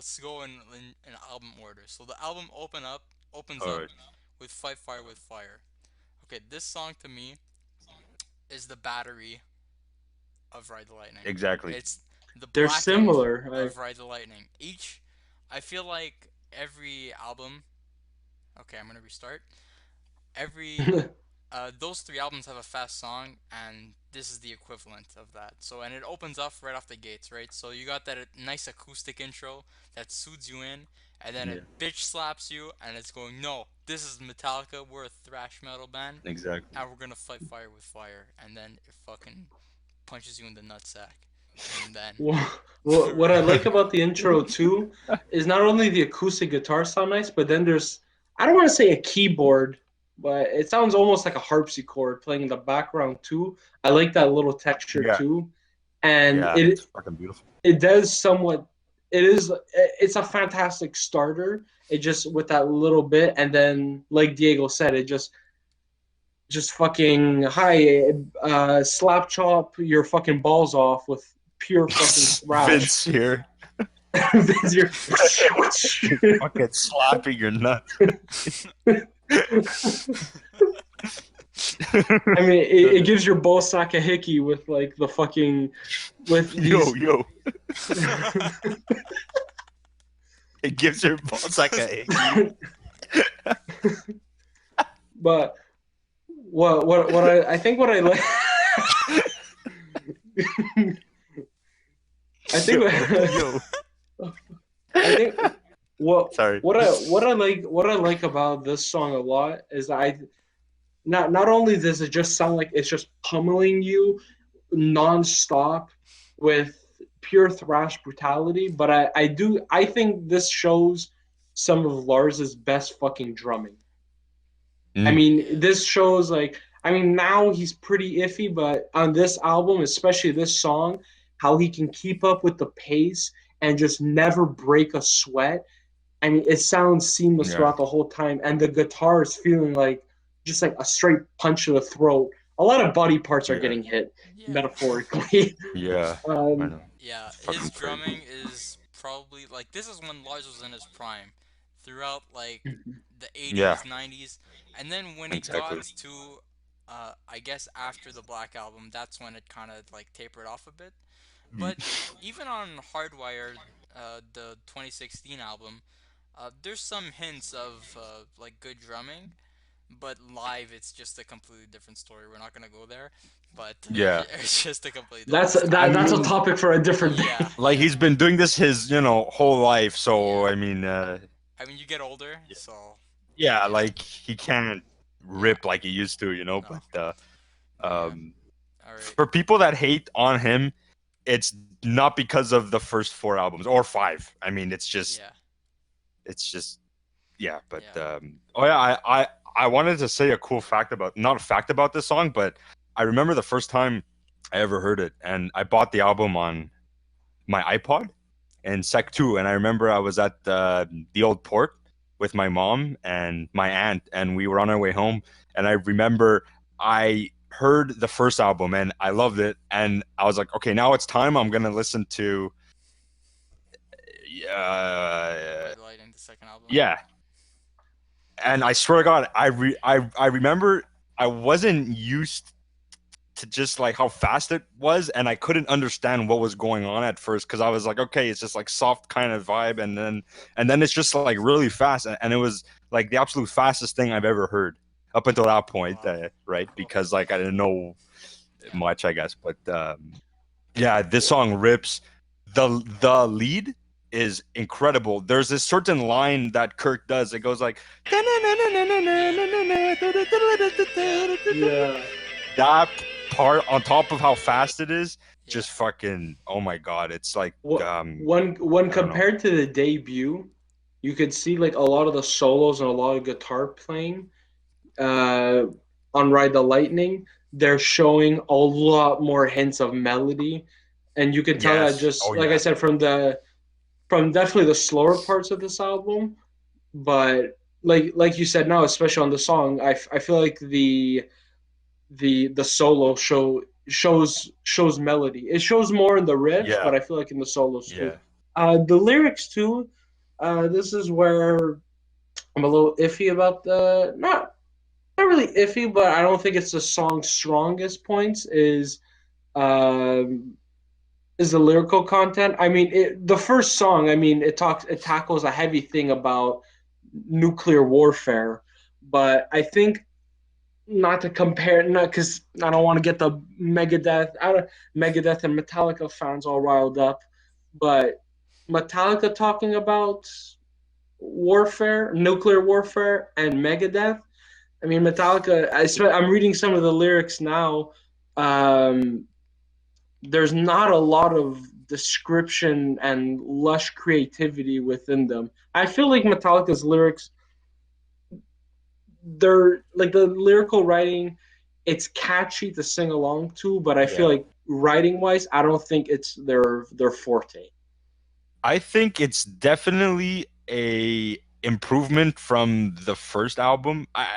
let's go in album order. So the album opens All up right. with Fight Fire with Fire. Okay, this song to me is the battery of Ride the Lightning. Exactly. It's the They're black end similar. of Ride the Lightning. I feel like every album. Okay, I'm gonna restart. Every those three albums have a fast song, and this is the equivalent of that. So, and it opens up right off the gates, right? So you got that nice acoustic intro that soothes you in, and then it Yeah. bitch slaps you, and it's going, no, this is Metallica. We're a thrash metal band, Exactly. and we're gonna fight fire with fire. And then it fucking punches you in the nutsack, and then What I like about the intro too is not only the acoustic guitar sound nice, but then there's, I don't want to say a keyboard, but it sounds almost like a harpsichord playing in the background too. I like that little texture Yeah. too, and Yeah. it It's fucking beautiful. it does somewhat. It's a fantastic starter. It just with that little bit, and then like Diego said, it just fucking hi, slap chop your fucking balls off with pure fucking thrash. Vince here, You're- fucking slapping your nuts. I mean, it gives your ball sack a hickey with like the fucking with Yo, these. yo. It gives your balls like a. But what I think what I like. I think Yo. I think Sorry. what I like about this song a lot is that I not only does it just sound like it's just pummeling you nonstop with pure thrash brutality, but I think this shows some of Lars's best fucking drumming. I Mm. mean, yeah, this shows like I mean now he's pretty iffy, but on this album, especially this song, how he can keep up with the pace and just never break a sweat. I mean, it sounds seamless Yeah. throughout the whole time, and the guitar is feeling like just like a straight punch to the throat. A lot of body parts are Yeah. getting hit, yeah, metaphorically. Yeah. I um, know. yeah. It's His fucking drumming crazy. is probably like this is when Lars was in his prime, throughout like the Yeah. 80s, 90s, and then when it got Exactly. to, I guess after the Black Album, that's when it kind of like tapered off a bit. Mm. But even on Hardwired, the 2016 album, there's some hints of like good drumming, but live it's just a completely different story. We're not gonna go there, but Yeah. it's just a completely different that's story. I that's a mean, topic for a different Yeah, day. like yeah, he's been doing this his, whole life. So yeah. I mean, I mean, you get older, yeah, so yeah, yeah, like he can't yeah. rip like he used to, No, But yeah. um, All right. for people that hate on him, it's not because of the first four albums or five. I mean, Yeah, it's just, yeah. But yeah. oh yeah, I wanted to say a cool fact about, not a fact about this song, but I remember the first time I ever heard it, and I bought the album on my iPod in Sec 2, and I remember I was at the old port with my mom and my aunt, and we were on our way home, and I remember I heard the first album and I loved it, and I was like, okay, now it's time. I'm gonna listen to Red Lighting, the second album. yeah, and I swear to God, I remember I wasn't used to just like how fast it was, and I couldn't understand what was going on at first because I was like, okay, it's just like soft kind of vibe, and then it's just like really fast, and it was like the absolute fastest thing I've ever heard up until that point, Wow. right? Cool. Because like I didn't know Yeah. much, I guess, but yeah, this song rips. The lead is incredible. There's this certain line that Kirk does. It goes like Yeah. that part on top of how fast it is, Yeah. just fucking, oh my God, it's like What when I don't know. compared to the debut, you could see like a lot of the solos and a lot of guitar playing uh, on Ride the Lightning. They're showing a lot more hints of melody, and you can tell that Yes, just oh like I yeah, said from definitely the slower parts of this album, but like you said now, especially on the song, I feel like the solo shows melody. It shows more in the riffs, yeah, but I feel like in the solos yeah. too. The lyrics too. This is where I'm a little iffy about the not really iffy, but I don't think it's the song's strongest points. Um, is the lyrical content. I mean, the first song. I mean, it tackles a heavy thing about nuclear warfare, but I think not to compare, not because I don't want to get the Megadeth and Metallica fans all riled up, but Metallica talking about warfare, nuclear warfare, and Megadeth. I mean, Metallica. I'm reading some of the lyrics now. Um, there's not a lot of description and lush creativity within them. I feel like Metallica's lyrics, they're like the lyrical writing, it's catchy to sing along to, but I feel Yeah. like writing wise, I don't think it's their forte. I think it's definitely a improvement from the first album. I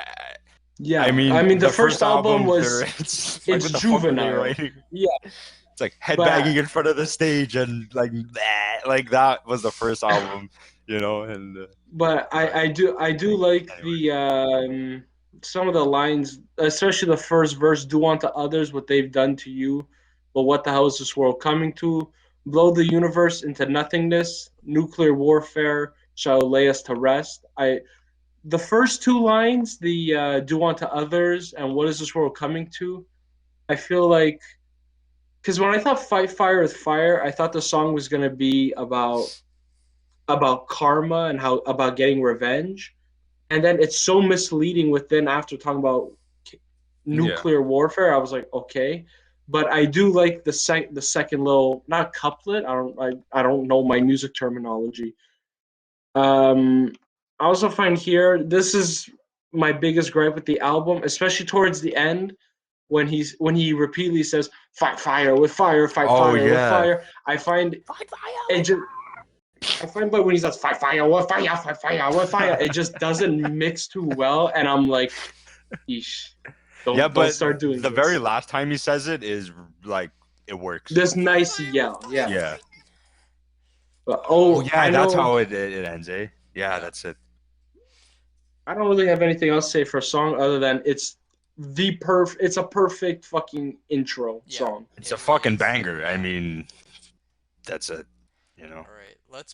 Yeah, I mean, mean the the first first album album, was it's like, it's what the fuck were they juvenile. writing? Yeah, It's like headbanging but in front of the stage and like that. Like that was the first album, and but I do like anyway. the some of the lines, especially the first verse, do unto others what they've done to you, but what the hell is this world coming to? Blow the universe into nothingness, nuclear warfare shall lay us to rest. I The first two lines, the do unto others and what is this world coming to, I feel like because when I thought fight fire with fire, I thought the song was gonna be about karma and how about getting revenge, and then it's so misleading within after talking about Yeah. nuclear warfare. I was like, okay, but I do like the second little not couplet. I don't know my music terminology. Um, I also find here this is my biggest gripe with the album, especially towards the end when he repeatedly says fight fire with fire, fight Oh fire with yeah. fire. It just I find but when he says fight fire with fire, fight fire with fire, it just doesn't mix too well, and I'm like, Eesh, Yeah, don't but start doing the very this. last time he says it is like it works. This nice yell, yeah. Yeah. But Oh oh, yeah, I that's know how it ends, eh? Yeah, Yeah. that's it. I don't really have anything else to say for a song other than it's a perfect fucking intro Yeah. song. It's It a really fucking is. banger. I Yeah. mean, that's it. All right.